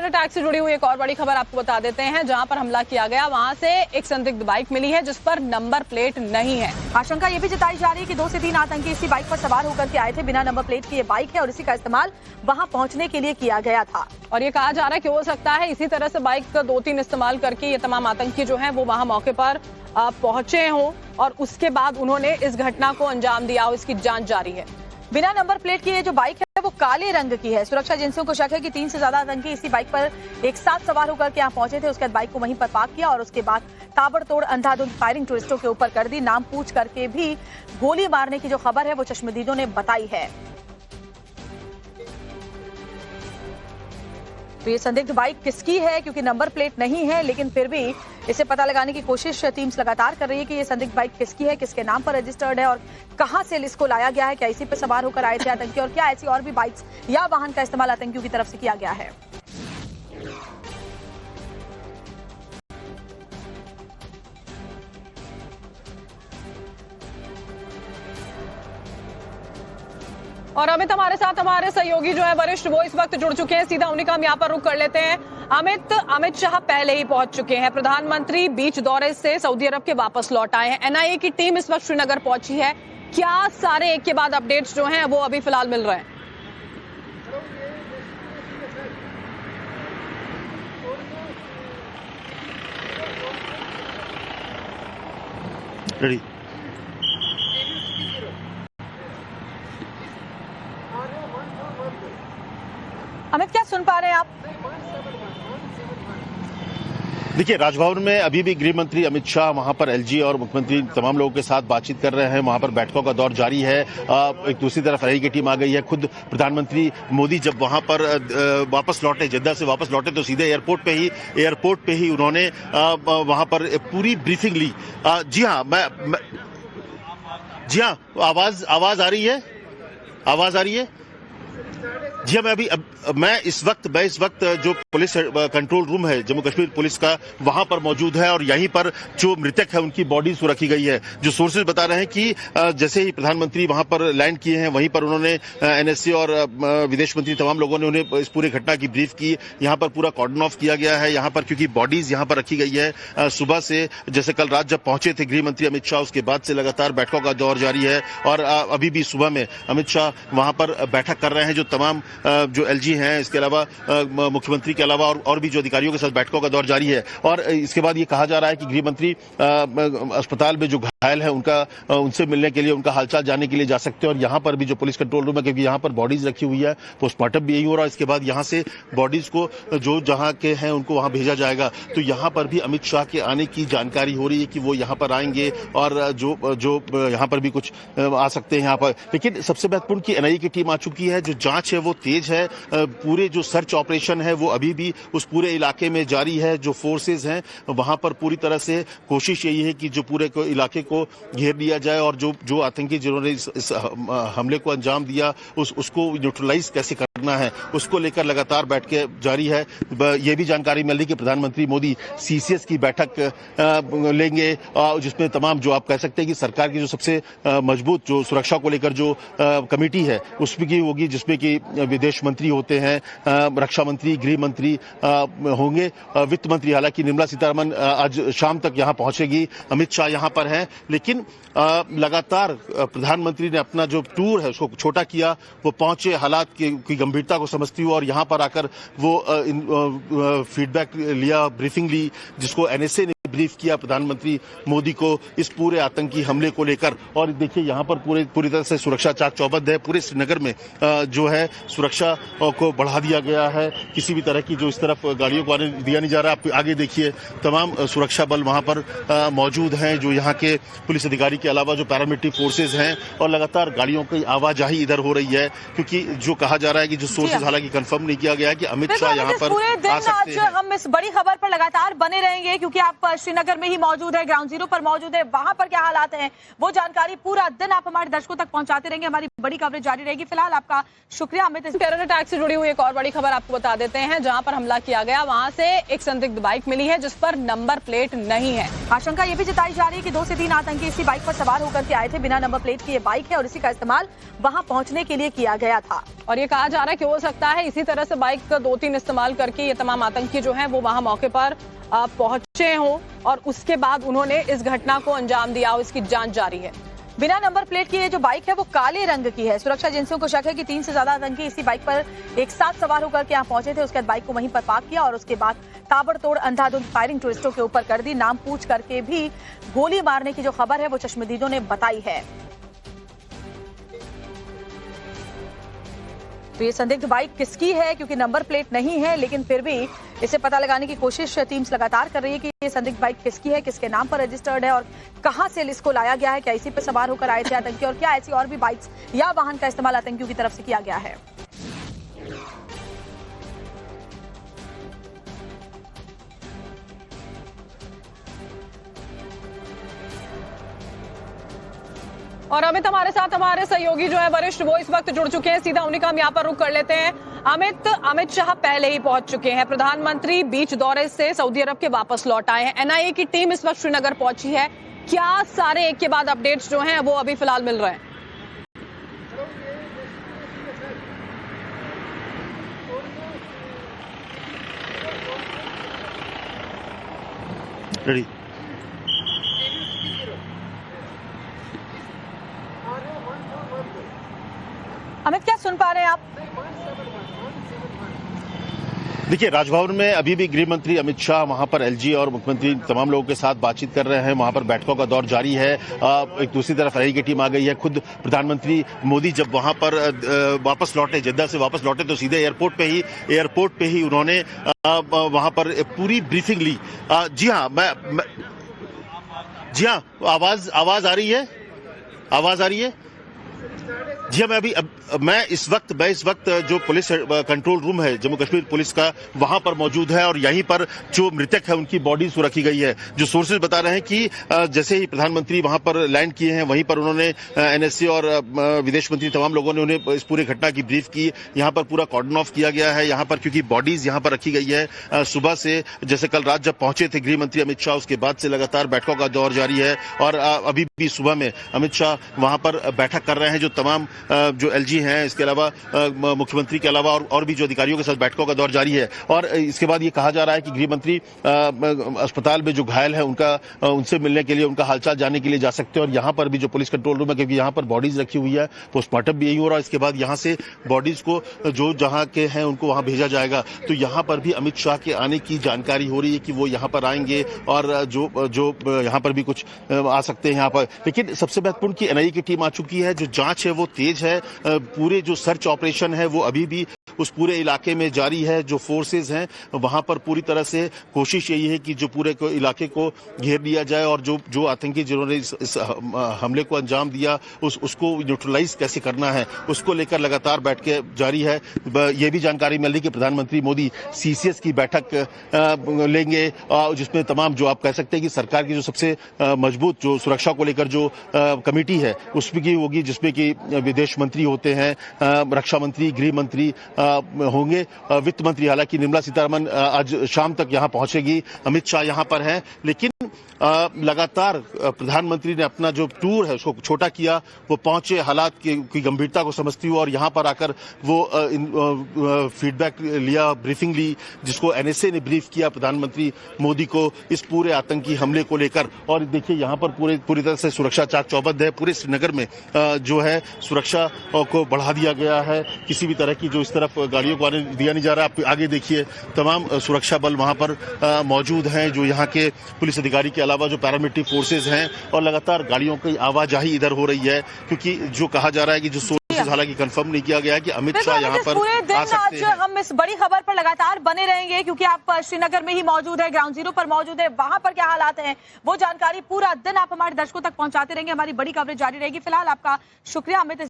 Attack से जुड़ी हुई एक और बड़ी खबर आपको बता देते हैं। जहां पर हमला किया गया वहां से एक संदिग्ध बाइक मिली है जिस पर नंबर प्लेट नहीं है। आशंका ये भी जताई जा रही है कि 2 से 3 आतंकी इसी बाइक पर सवार होकर के आए थे। बिना नंबर प्लेट की ये बाइक है और इसी का इस्तेमाल वहां पहुंचने के लिए किया गया था। और ये कहा जा रहा है कि हो सकता है इसी तरह से बाइक का 2-3 इस्तेमाल करके ये तमाम आतंकी जो है वो वहां मौके पर पहुंचे हों और उसके बाद उन्होंने इस घटना को अंजाम दिया हो। इसकी जांच जारी है। बिना नंबर प्लेट की ये जो बाइक है वो काले रंग की है। सुरक्षा एजेंसियों को शक है कि 3 से ज्यादा आतंकी इसी बाइक पर एक साथ सवार होकर के यहाँ पहुंचे थे। उसके बाद बाइक को वहीं पर पार्क किया और उसके बाद ताबड़तोड़ अंधाधुंध फायरिंग टूरिस्टों के ऊपर कर दी। नाम पूछ करके भी गोली मारने की जो खबर है वो चश्मदीदों ने बताई है। तो ये संदिग्ध बाइक किसकी है, क्योंकि नंबर प्लेट नहीं है, लेकिन फिर भी इसे पता लगाने की कोशिश टीम्स लगातार कर रही है कि ये संदिग्ध बाइक किसकी है, किसके नाम पर रजिस्टर्ड है और कहां से इसको लाया गया है। क्या इसी पर सवार होकर आए थे आतंकी और क्या ऐसी और भी बाइक्स या वाहन का इस्तेमाल आतंकियों की तरफ से किया गया है। और अमित हमारे साथ हमारे सहयोगी जो है वरिष्ठ वो इस वक्त जुड़ चुके हैं। सीधा उन्हीं का हम यहाँ पर रुख कर लेते हैं। अमित शाह पहले ही पहुंच चुके हैं। प्रधानमंत्री बीच दौरे से सऊदी अरब के वापस लौट आए हैं। एनआईए की टीम इस वक्त श्रीनगर पहुंची है। क्या सारे एक के बाद अपडेट्स जो हैं वो अभी फिलहाल मिल रहे हैं? रेडी। अमित क्या सुन पा रहे हैं आप? देखिए, राजभवन में अभी भी गृह मंत्री अमित शाह वहां पर एलजी और मुख्यमंत्री तमाम लोगों के साथ बातचीत कर रहे हैं। वहां पर बैठकों का दौर जारी है। एक दूसरी तरफ एनआईए की टीम आ गई है। खुद प्रधानमंत्री मोदी जब वहां पर वापस लौटे, जद्दा से वापस लौटे, तो सीधे एयरपोर्ट पे ही उन्होंने वहां पर पूरी ब्रीफिंग ली। जी हाँ, आवाज आ रही है? आवाज आ रही है? जी हाँ, मैं इस वक्त जो पुलिस कंट्रोल रूम है जम्मू कश्मीर पुलिस का, वहां पर मौजूद है और यहीं पर जो मृतक है उनकी बॉडीज रखी गई है। जो सोर्सेज बता रहे हैं कि जैसे ही प्रधानमंत्री वहां पर लैंड किए हैं वहीं पर उन्होंने एनएससी और विदेश मंत्री तमाम लोगों ने उन्हें इस पूरी घटना की ब्रीफ की। यहाँ पर पूरा कॉर्डन ऑफ किया गया है यहाँ पर, क्योंकि बॉडीज यहाँ पर रखी गई है। सुबह से जैसे कल रात जब पहुंचे थे गृह मंत्री अमित शाह, उसके बाद से लगातार बैठकों का दौर जारी है और अभी भी सुबह में अमित शाह वहां पर बैठक कर रहे हैं। जो तमाम जो एलजी हैं, इसके अलावा मुख्यमंत्री के अलावा और भी जो अधिकारियों के साथ बैठकों का दौर जारी है। और इसके बाद ये कहा जा रहा है कि गृह मंत्री अस्पताल में जो घायल है उनसे मिलने के लिए, उनका हालचाल जानने के लिए जा सकते हैं। और यहाँ पर भी जो पुलिस कंट्रोल रूम है, क्योंकि यहाँ पर बॉडीज रखी हुई है, पोस्टमार्टम भी यही हो रहा है। इसके बाद यहाँ से बॉडीज को जो जहाँ के हैं उनको वहाँ भेजा जाएगा। तो यहाँ पर भी अमित शाह के आने की जानकारी हो रही है कि वो यहाँ पर आएंगे और जो यहाँ पर भी कुछ आ सकते हैं यहाँ पर। लेकिन सबसे महत्वपूर्ण कि एनआईए की टीम आ चुकी है। जो जांच है वो तेज है। पूरे जो सर्च ऑपरेशन है वो अभी भी उस पूरे इलाके में जारी है। जो फोर्सेज हैं वहां पर पूरी तरह से कोशिश यही है कि जो पूरे इलाके को घेर लिया जाए और जो आतंकी जिन्होंने इस हमले को अंजाम दिया उसको न्यूट्रलाइज कैसे करना है, उसको लेकर लगातार बैठकें जारी है। ये भी जानकारी मिल रही कि प्रधानमंत्री मोदी सीसीएस की बैठक लेंगे, जिसमें तमाम जो आप कह सकते हैं कि सरकार की जो सबसे मजबूत जो सुरक्षा को लेकर जो कमेटी है उसमें की होगी, जिसमें कि विदेश मंत्री होते हैं, रक्षा मंत्री, गृह मंत्री होंगे, वित्त मंत्री। हालांकि निर्मला सीतारमण आज शाम तक यहां पहुंचेगी, अमित शाह यहां पर हैं। लेकिन लगातार प्रधानमंत्री ने अपना जो टूर है उसको छोटा किया। वो पहुंचे हालात की गंभीरता को समझती हुए और यहां पर आकर वो फीडबैक लिया, ब्रीफिंग ली, जिसको एनएसए ने ब्रीफ किया प्रधानमंत्री मोदी को इस पूरे आतंकी हमले को लेकर। और देखिए यहाँ पर पूरी तरह से सुरक्षा चाक चौबंद है। पूरे श्रीनगर में जो है सुरक्षा को बढ़ा दिया गया है। किसी भी तरह की जो इस तरफ गाड़ियों को आने दिया नहीं जा रहा। आप आगे देखिए, तमाम सुरक्षा बल वहां पर मौजूद हैं, जो यहाँ के पुलिस अधिकारी के अलावा जो पैरामिलिट्री फोर्सेज हैं। और लगातार गाड़ियों की आवाजाही इधर हो रही है, क्योंकि जो कहा जा रहा है कि जो सोर्सेज हालांकि कंफर्म नहीं किया गया है कि अमित शाह यहाँ पर आ सकते हैं। हम इस बड़ी खबर पर लगातार बने रहेंगे, क्योंकि आप श्रीनगर में ही मौजूद है, ग्राउंड जीरो पर मौजूद है, वहां पर क्या हालात हैं वो जानकारी पूरा दिन आप हमारे दर्शकों तक पहुंचाते रहेंगे। हमारी बड़ी कवरेज जारी रहेगी। फिलहाल आपका शुक्रिया अमित। टेरर अटैक से जुड़ी हुई एक और बड़ी खबर आपको बता देते हैं। जहां पर हमला किया गया वहां से एक संदिग्ध बाइक मिली है जिस पर नंबर प्लेट नहीं है। आशंका ये भी जताई जा रही है कि 2 से 3 आतंकी इसी बाइक पर सवार होकर के आए थे। बिना नंबर प्लेट की ये बाइक है और इसी का इस्तेमाल वहां पहुंचने के लिए किया गया था। और ये कहा जा रहा है कि हो सकता है इसी तरह से बाइक का 2-3 इस्तेमाल करके ये तमाम आतंकी जो हैं वो वहां मौके पर पहुंचे हों और उसके बाद उन्होंने इस घटना को अंजाम दिया हो। इसकी जांच जारी है। बिना नंबर प्लेट की ये जो बाइक है वो काले रंग की है। सुरक्षा एजेंसियों को शक है कि 3 से ज्यादा आतंकी इसी बाइक पर एक साथ सवार होकर के यहाँ पहुंचे थे। उसके बाद बाइक को वहीं पर पार्क किया और उसके बाद ताबड़तोड़ अंधाधुंध फायरिंग टूरिस्टों के ऊपर कर दी। नाम पूछ करके भी गोली मारने की जो खबर है वो चश्मदीदों ने बताई है। तो ये संदिग्ध बाइक किसकी है, क्योंकि नंबर प्लेट नहीं है, लेकिन फिर भी इसे पता लगाने की कोशिश टीम्स लगातार कर रही है कि ये संदिग्ध बाइक किसकी है, किसके नाम पर रजिस्टर्ड है और कहां से इसको लाया गया है। क्या इसी पर सवार होकर आए थे आतंकी और क्या ऐसी और भी बाइक्स या वाहन का इस्तेमाल आतंकियों की तरफ से किया गया है। और अमित हमारे साथ हमारे सहयोगी जो है वरिष्ठ वो इस वक्त जुड़ चुके हैं। सीधा उन्हीं का हम यहाँ पर रुख कर लेते हैं। अमित शाह पहले ही पहुंच चुके हैं। प्रधानमंत्री बीच दौरे से सऊदी अरब के वापस लौट आए हैं। एनआईए की टीम इस वक्त श्रीनगर पहुंची है। क्या सारे एक के बाद अपडेट्स जो हैं वो अभी फिलहाल मिल रहे हैं? रेडी। अमित क्या सुन पा रहे हैं आप? देखिए, राजभवन में अभी भी गृह मंत्री अमित शाह वहां पर एलजी और मुख्यमंत्री तमाम लोगों के साथ बातचीत कर रहे हैं। वहां पर बैठकों का दौर जारी है। एक दूसरी तरफ एनआईए की टीम आ गई है। खुद प्रधानमंत्री मोदी जब वहां पर वापस लौटे, जद्दा से वापस लौटे, तो सीधे एयरपोर्ट पे ही उन्होंने वहां पर पूरी ब्रीफिंग ली। जी हाँ, जी हाँ, आवाज आ रही है? आवाज आ रही है? जी हाँ, मैं इस वक्त जो पुलिस कंट्रोल रूम है जम्मू कश्मीर पुलिस का, वहां पर मौजूद है और यहीं पर जो मृतक है उनकी बॉडी रखी गई है। जो सोर्सेज बता रहे हैं कि जैसे ही प्रधानमंत्री वहां पर लैंड किए हैं वहीं पर उन्होंने एनएससी और विदेश मंत्री तमाम लोगों ने उन्हें इस पूरे घटना की ब्रीफ की। यहाँ पर पूरा कॉर्डन ऑफ किया गया है यहाँ पर, क्योंकि बॉडीज यहाँ पर रखी गई है। सुबह से जैसे कल रात जब पहुंचे थे गृह मंत्री अमित शाह, उसके बाद से लगातार बैठकों का दौर जारी है और अभी भी सुबह में अमित शाह वहां पर बैठक कर रहे हैं। जो तमाम जो एलजी हैं, इसके अलावा मुख्यमंत्री के अलावा और भी जो अधिकारियों के साथ बैठकों का दौर जारी है। और इसके बाद ये कहा जा रहा है कि गृह मंत्री अस्पताल में जो घायल है उनसे मिलने के लिए, उनका हालचाल जानने के लिए जा सकते हैं। और यहाँ पर भी जो पुलिस कंट्रोल रूम है, क्योंकि यहाँ पर बॉडीज रखी हुई है, पोस्टमार्टम भी यही हो रहा है। इसके बाद यहाँ से बॉडीज को जो जहाँ के हैं उनको वहां भेजा जाएगा। तो यहाँ पर भी अमित शाह के आने की जानकारी हो रही है कि वो यहाँ पर आएंगे और जो यहाँ पर भी कुछ आ सकते हैं यहाँ पर। लेकिन सबसे महत्वपूर्ण कि एनआईए की टीम आ चुकी है। जो जांच है वो तेज है। पूरे जो सर्च ऑपरेशन है वो अभी भी उस पूरे इलाके में जारी है। जो फोर्सेज हैं वहां पर पूरी तरह से कोशिश यही है कि जो पूरे इलाके को घेर लिया जाए और जो आतंकी जिन्होंने इस हमले को अंजाम दिया उसको न्यूट्रलाइज कैसे करना है, उसको लेकर लगातार बैठकें जारी है। ये भी जानकारी मिल रही कि प्रधानमंत्री मोदी सीसीएस की बैठक लेंगे, जिसमें तमाम जो आप कह सकते हैं कि सरकार की जो सबसे मजबूत जो सुरक्षा को लेकर जो कमेटी है उसमें की होगी, जिसमें कि विदेश मंत्री होते हैं, रक्षा मंत्री, गृह मंत्री होंगे, वित्त मंत्री। हालांकि निर्मला सीतारमण आज शाम तक यहां पहुंचेगी। अमित शाह यहां पर हैं, लेकिन लगातार प्रधानमंत्री ने अपना जो टूर है उसको छोटा किया। वो पहुंचे, हालात की गंभीरता को समझती हुए, और यहां पर आकर वो फीडबैक लिया, ब्रीफिंग ली, जिसको एनएसए ने ब्रीफ किया प्रधानमंत्री मोदी को इस पूरे आतंकी हमले को लेकर। और देखिए यहां पर पूरी तरह से सुरक्षा चाक चौबंद है। पूरे श्रीनगर में जो है सुरक्षा को बढ़ा दिया गया है। किसी भी तरह की जो इस तरफ गाड़ियों को आने दिया नहीं जा रहा। आप आगे देखिए, तमाम सुरक्षा बल वहां पर मौजूद हैं, जो यहाँ के पुलिस अधिकारी के अलावा जो पैरामिलिट्री फोर्सेज हैं, और लगातार गाड़ियों की आवाजाही इधर हो रही है। क्योंकि जो कहा जा रहा है कि जो सोर्सेज, हालांकि कंफर्म नहीं किया गया है कि अमित शाह यहाँ पर पूरे दिन आ सकते हैं। आज हम इस बड़ी खबर पर लगातार बने रहेंगे, क्योंकि आप श्रीनगर में ही मौजूद है, ग्राउंड जीरो पर मौजूद है, वहां पर क्या हालात हैं वो जानकारी पूरा दिन आप हमारे दर्शकों तक पहुंचाते रहेंगे। हमारी बड़ी कवरेज जारी रहेगी। फिलहाल आपका शुक्रिया अमित।